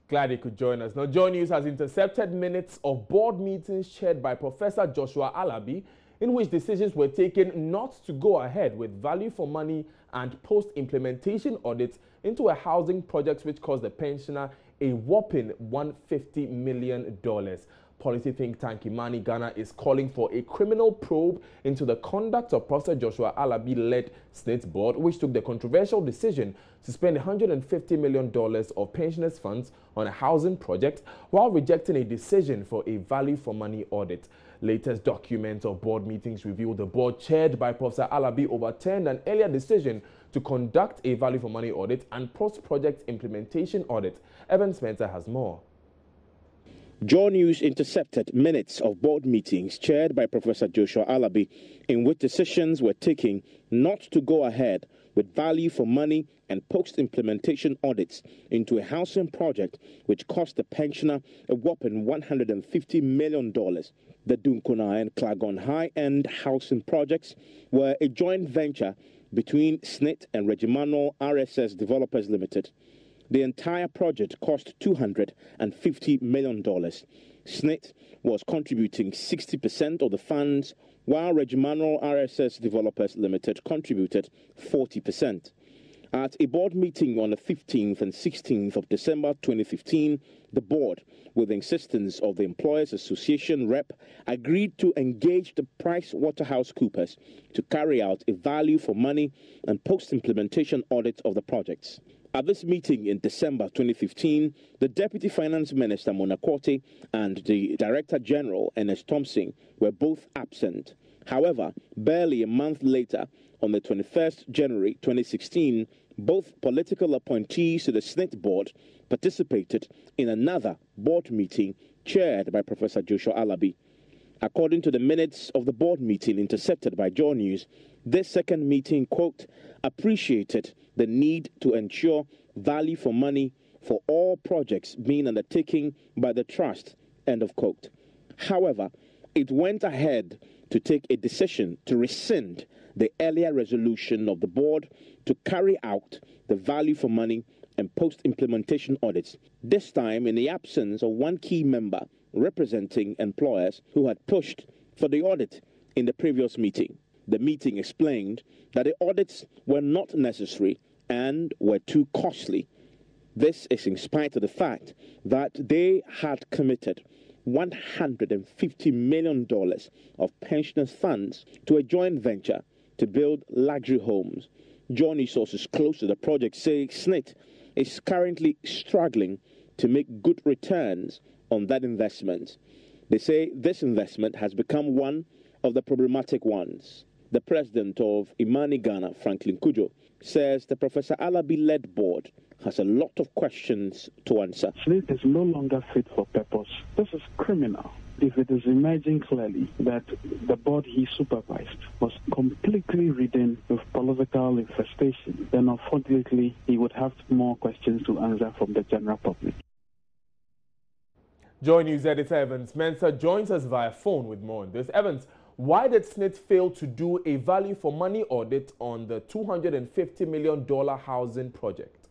Glad you could join us. Now, Joy News has intercepted minutes of board meetings chaired by Professor Joshua Alabi, in which decisions were taken not to go ahead with value for money and post-implementation audits into a housing project which cost the pensioner a whopping $150 million. Policy think tank Imani Ghana is calling for a criminal probe into the conduct of Professor Joshua Alabi-led SSNIT board, which took the controversial decision to spend $150 million of pensioners' funds on a housing project while rejecting a decision for a value-for-money audit. Latest documents of board meetings reveal the board chaired by Professor Alabi overturned an earlier decision to conduct a value-for-money audit and post-project implementation audit. Evan Spencer has more. Joy News intercepted minutes of board meetings chaired by Professor Joshua Alabi, in which decisions were taken not to go ahead with value for money and post-implementation audits into a housing project which cost the pensioner a whopping $150 million. The Dunkuna and Klagon high-end housing projects were a joint venture between SSNIT and Regimanol RSS Developers Limited. The entire project cost $250 million. SSNIT was contributing 60% of the funds, while Regimanol RSS Developers Limited contributed 40%. At a board meeting on the 15th and 16th of December 2015, the board, with the insistence of the Employers Association rep, agreed to engage the PricewaterhouseCoopers to carry out a value for money and post-implementation audit of the projects. At this meeting in December 2015, the Deputy Finance Minister, Mona Quartey, and the Director General, Ernest Thompson, were both absent. However, barely a month later, on the 21st January 2016, both political appointees to the SSNIT board participated in another board meeting chaired by Professor Joshua Alabi. According to the minutes of the board meeting intercepted by Joy News, this second meeting, quote, appreciated the need to ensure value for money for all projects being undertaken by the trust, end of quote. However, it went ahead to take a decision to rescind the earlier resolution of the board to carry out the value for money and post-implementation audits, this time in the absence of one key member representing employers who had pushed for the audit in the previous meeting. The meeting explained that the audits were not necessary and were too costly. This is in spite of the fact that they had committed $150 million of pensioners' funds to a joint venture to build luxury homes. Johnny sources close to the project say SSNIT is currently struggling to make good returns on that investment. They say this investment has become one of the problematic ones. The president of Imani Ghana, Franklin Kujo, says the Professor Alabi-led board has a lot of questions to answer. SSNIT is no longer fit for purpose. This is criminal. If it is emerging clearly that the board he supervised was completely ridden with political infestation, then unfortunately he would have more questions to answer from the general public. Joy News editor Evans Mensah joins us via phone with more on this. Evans, why did SSNIT fail to do a value for money audit on the $250 million housing project?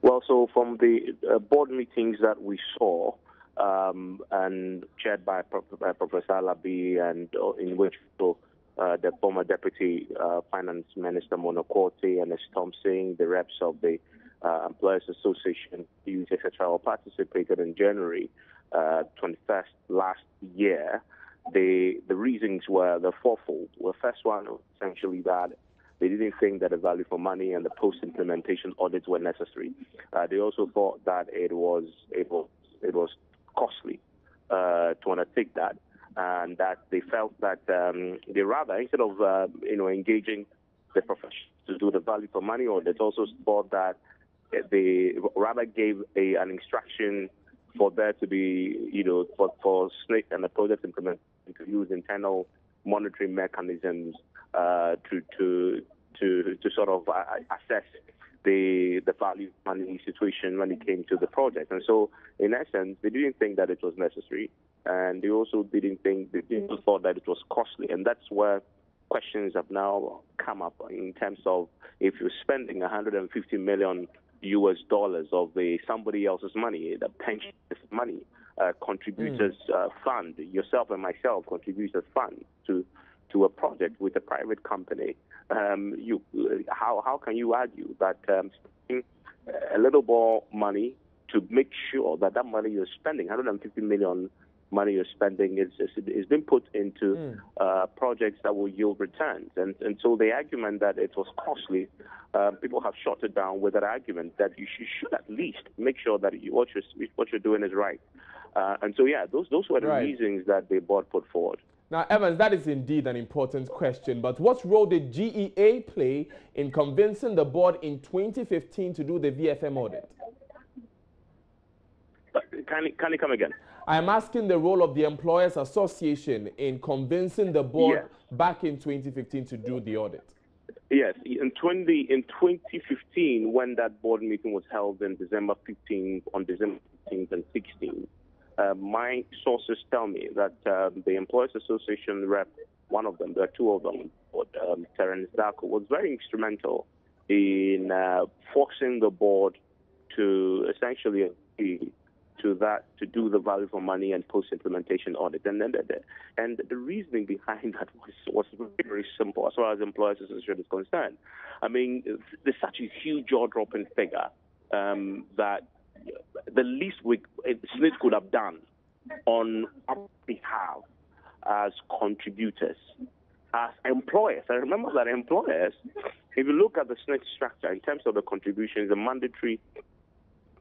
Well, so from the board meetings that we saw, and chaired by Professor Alabi, and in which the former Deputy Finance Minister Mona Quartey and Thompson, the reps of the Employers Association, youth, etc., all participated in January 21st last year. The reasons were the fourfold. The first one, essentially, that they didn't think that the value for money and the post-implementation audits were necessary. They also thought that it was costly to undertake that, and that they felt that they rather, instead of engaging the profession to do the value for money audit, also thought that they rather gave an instruction for there to be, for SSNIT and the project implementation to use internal monitoring mechanisms to sort of assess the value money situation when it came to the project. And so, in essence, they didn't think that it was necessary, and they also thought that it was costly. And that's where questions have now come up in terms of, if you're spending $150 million US dollars of somebody else's money, the pension money, contributors fund, yourself and myself contributors fund to a project with a private company. How can you argue that spending a little more money to make sure that that money you're spending, 150 million money you're spending, is being put into projects that will yield returns? And so the argument that it was costly, people have shot it down with that argument that you should at least make sure that what you're doing is right. And so, yeah, those were the reasons that the board put forward. Now, Evans, that is indeed an important question, but what role did GEA play in convincing the board in 2015 to do the VFM audit? Can you come again? I'm asking the role of the Employers Association in convincing the board back in 2015 to do the audit. Yes, in 2015, when that board meeting was held on December 15th and 16th, my sources tell me that the Employers Association rep, one of them, there are two of them, Terence Darko, was very instrumental in forcing the board to essentially agree to do the value for money and post-implementation audit. And the reasoning behind that was very, very simple as far as Employers Association is concerned. I mean, there's such a huge jaw-dropping figure that the least SSNIT could have done on our behalf as contributors, as employers. I remember that employers, if you look at the SSNIT structure in terms of the contributions, the mandatory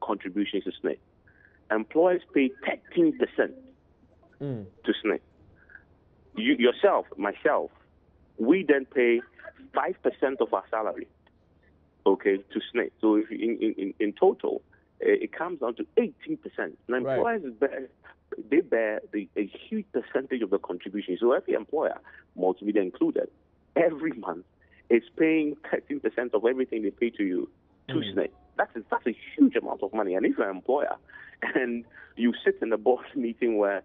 contributions to SSNIT, employers pay 13% to SSNIT. Yourself, myself, we then pay 5% of our salary, okay, to SSNIT. So if in total, it comes down to 18%. Now, employers bear a huge percentage of the contribution. So every employer, multimedia included, every month is paying 13% of everything they pay to you to SSNIT. That's a huge amount of money. And if you're an employer and you sit in a board meeting where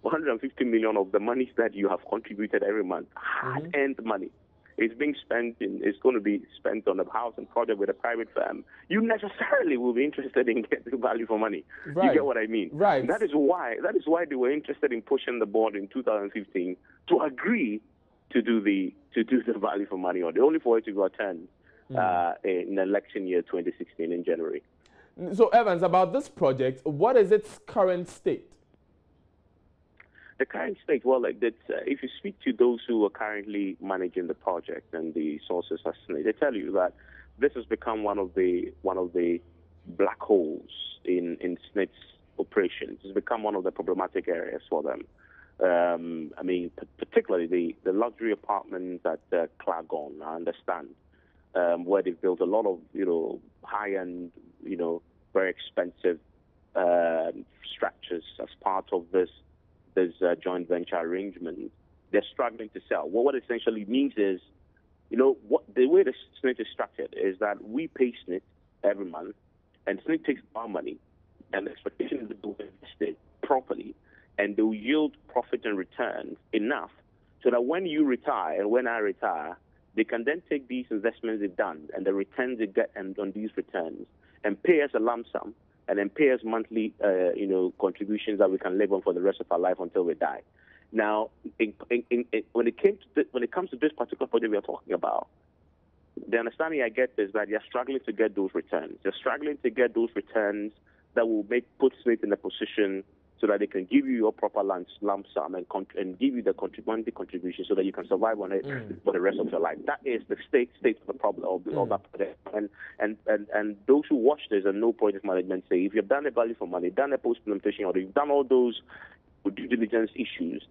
150 million of the money that you have contributed every month, hard-earned money, is being spent is going to be spent on a house and project with a private firm, you necessarily will be interested in getting value for money. Right. You get what I mean? Right. That is why they were interested in pushing the board in 2015 to agree to do the value for money audit, only for it to go attend in election year 2016 in January. So, Evans, about this project, what is its current state? The current state, well, if you speak to those who are currently managing the project and the sources, they tell you that this has become one of the black holes in SSNIT's operations. It's become one of the problematic areas for them. I mean, particularly the luxury apartments at Clagon, I understand, where they've built a lot of high-end, very expensive structures as part of this joint venture arrangement. They're struggling to sell. Well, what it essentially means is, the way the SSNIT is structured is that we pay SSNIT every month, and SSNIT takes our money, and the expectation is that they'll invest it properly, and they'll yield profit and returns enough so that when you retire and when I retire, they can then take these investments they've done and the returns they get on these returns and pay us a lump sum, and then pay us monthly, contributions that we can live on for the rest of our life until we die. Now, when it comes to this particular project we are talking about, the understanding I get is that they're struggling to get those returns. They're struggling to get those returns that will put SSNIT in a position so that they can give you your proper lump sum and give you the monthly contribution so that you can survive on it for the rest of your life. That is the state of the problem of that project. And those who watch this and know project management say, if you've done a value for money, done a post-implementation, or you've done all those due diligence issues,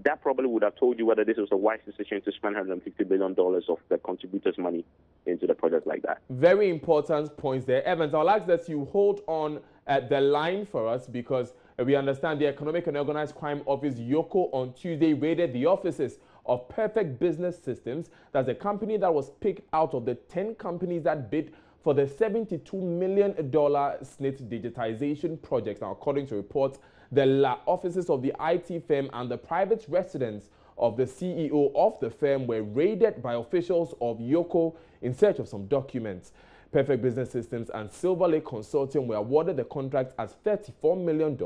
that probably would have told you whether this was a wise decision to spend $150 billion of the contributors' money into the project like that. Very important points there. Evans, I'll ask that you hold on at the line for us, because we understand the Economic and Organized Crime Office, YOCO, on Tuesday raided the offices of Perfect Business Systems. That's a company that was picked out of the 10 companies that bid for the $72 million SSNIT digitization project. Now, according to reports, the offices of the IT firm and the private residence of the CEO of the firm were raided by officials of YOCO in search of some documents. Perfect Business Systems and Silver Lake Consortium were awarded the contract as $34 million,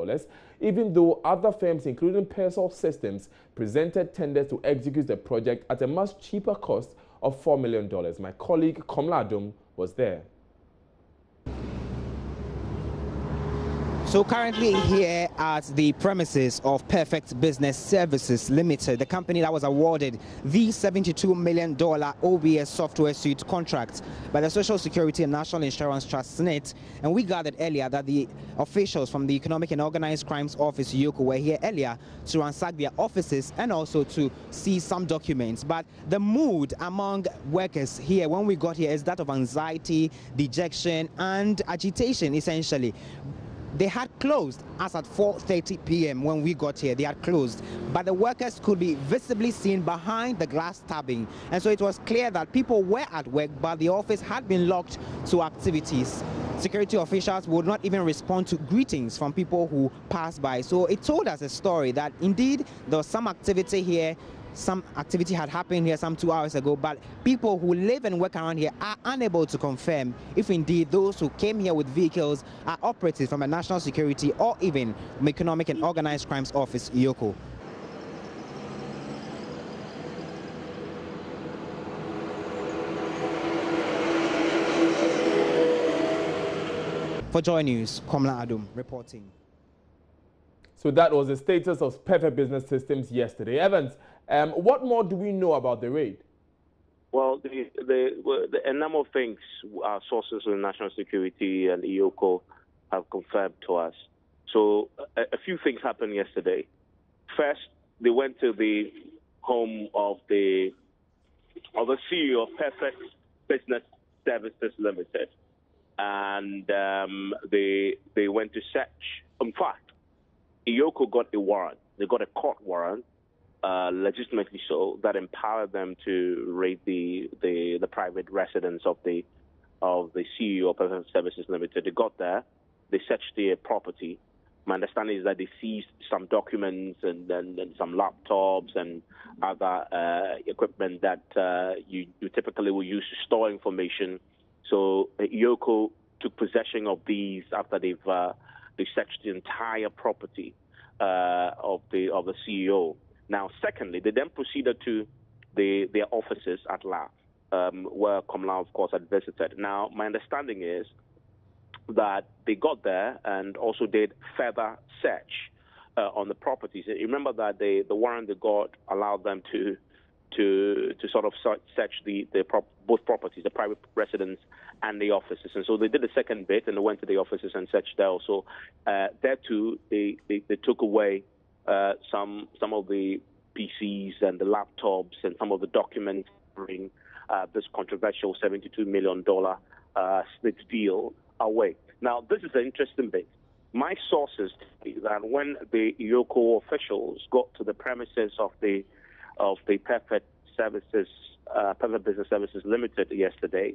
even though other firms, including Persol Systems, presented tenders to execute the project at a much cheaper cost of $4 million. My colleague Komla Adum was there. So currently here at the premises of Perfect Business Services Limited, the company that was awarded the $72 million OBS software suite contract by the Social Security and National Insurance Trust, SSNIT. And we gathered earlier that the officials from the Economic and Organized Crimes Office, EOCO, were here earlier to ransack their offices and also to see some documents. But the mood among workers here when we got here is that of anxiety, dejection, and agitation, essentially. They had closed as at 4:30 p.m. when we got here. They had closed, but the workers could be visibly seen behind the glass tabbing, and so it was clear that people were at work, but the office had been locked to activities. Security officials would not even respond to greetings from people who passed by. So it told us a story that indeed there was some activity here. Some activity had happened here some 2 hours ago, but people who live and work around here are unable to confirm if indeed those who came here with vehicles are operatives from a national security or even from Economic and Organized Crimes Office, EOCO. For Joy News, Komla Adum reporting. So that was the status of Perfect Business Systems yesterday. Evans, what more do we know about the raid? Well, a number of things our sources in national security and EOCO have confirmed to us. So a few things happened yesterday. First, they went to the home of the CEO of Perfect Business Services Limited, and they went to search. In fact, EOCO got a warrant. They got a court warrant, legitimately so, that empowered them to raid the private residence of the CEO of Perfect Services Limited. They got there. They searched their property. My understanding is that they seized some documents and some laptops and other equipment that you typically will use to store information. So EOCO took possession of these after they searched the entire property of the CEO. Now, secondly, they then proceeded to their offices at La, where Komla, of course, had visited. Now, my understanding is that they got there and also did further search on the properties. You remember that the warrant they got allowed them to sort of search both properties, the private residence and the offices. And so they did the second bit and they went to the offices and searched there also. There too, they took away some of the PCs and the laptops and some of the documents during this controversial $72 million SSNIT deal away. Now, this is an interesting bit. My sources tell me that when the EOCO officials got to the premises of the Perfect Business Services Limited yesterday,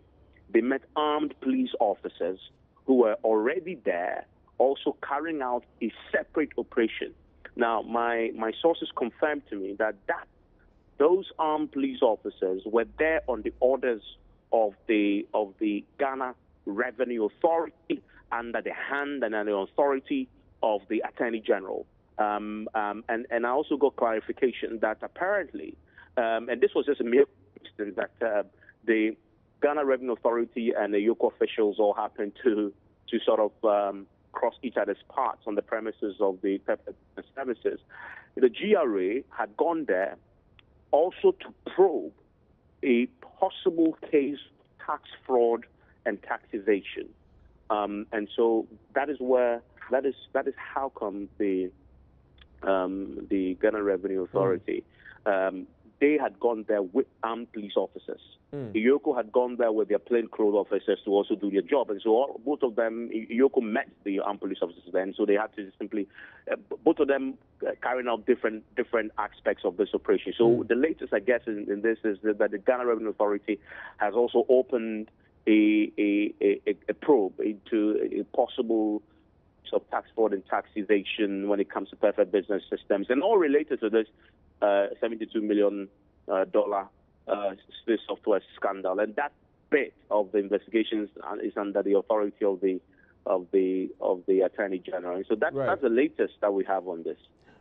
they met armed police officers who were already there, also carrying out a separate operation. Now, my sources confirmed to me that those armed police officers were there on the orders of the Ghana Revenue Authority, under the hand and the authority of the Attorney General. And I also got clarification that apparently, and this was just a mere instance, that the Ghana Revenue Authority and the EOCO officials all happened to sort of cross each other's paths on the premises of the services. The GRA had gone there also to probe a possible case of tax fraud and tax evasion. And so that is how come the Ghana Revenue Authority, they had gone there with armed police officers. EOCO had gone there with their plainclothes officers to also do their job. And so both of them, EOCO met the armed police officers then, so they had to simply, both of them carrying out different aspects of this operation. So the latest, I guess, in this is that the Ghana Revenue Authority has also opened a probe into a possible sort of tax fraud and tax evasion when it comes to Perfect Business Systems, and all related to this $72 million this software scandal. And that bit of the investigations is under the authority of the Attorney General. And so that's the latest that we have on this.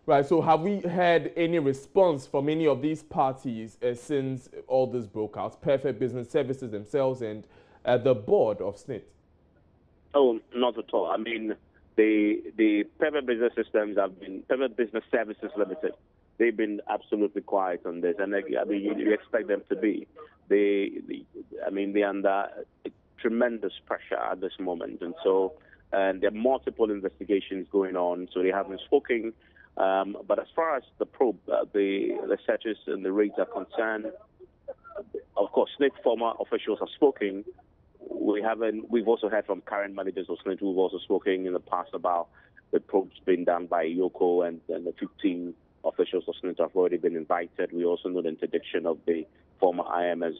Right. So have we had any response from any of these parties since all this broke out? Perfect Business Services themselves and the board of SSNIT? Oh, not at all. I mean, the Perfect Business Systems have been Perfect Business Services Limited. They've been absolutely quiet on this, and I mean, you expect them to be. They're under tremendous pressure at this moment, and so there are multiple investigations going on, so they haven't spoken. But as far as the probe, the searches and the raids are concerned, of course, SSNIT former officials have spoken. We've also heard from current managers of SSNIT who've also spoken in the past about the probes being done by Yoko, and the 15 officials of SSNIT have already been invited. We also know the interdiction of the former IMS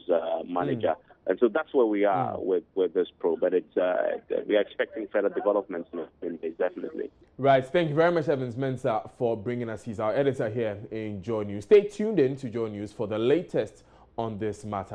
manager. And so that's where we are with this probe. But we are expecting further developments in this, definitely. Right. Thank you very much, Evans Mensah, for bringing us. He's our editor here in Joy News. Stay tuned in to Joy News for the latest on this matter.